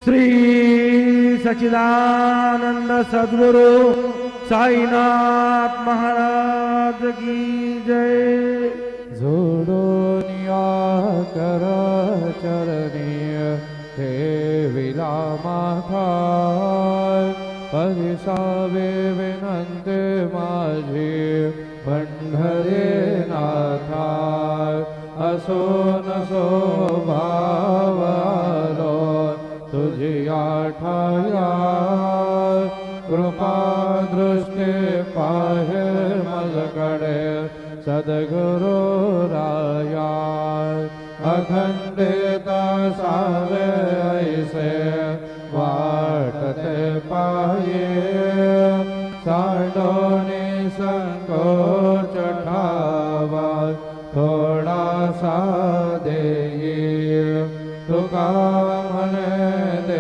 श्री सच्चिदानंद सद्गुरु साईनाथ महाराज की जय। जोडोनिया कर चरणीय ठेविला माथा, परिसावे विनंती माझी पंढरे नाथा। असो नसो भावालो तुझी आठाया, कृपा दृष्टी पाहे मजकडे सद्गुरु राया। अखंडिता सावे ऐसे वाटते पाये, सांडोनी संकोच ठावा थोडासा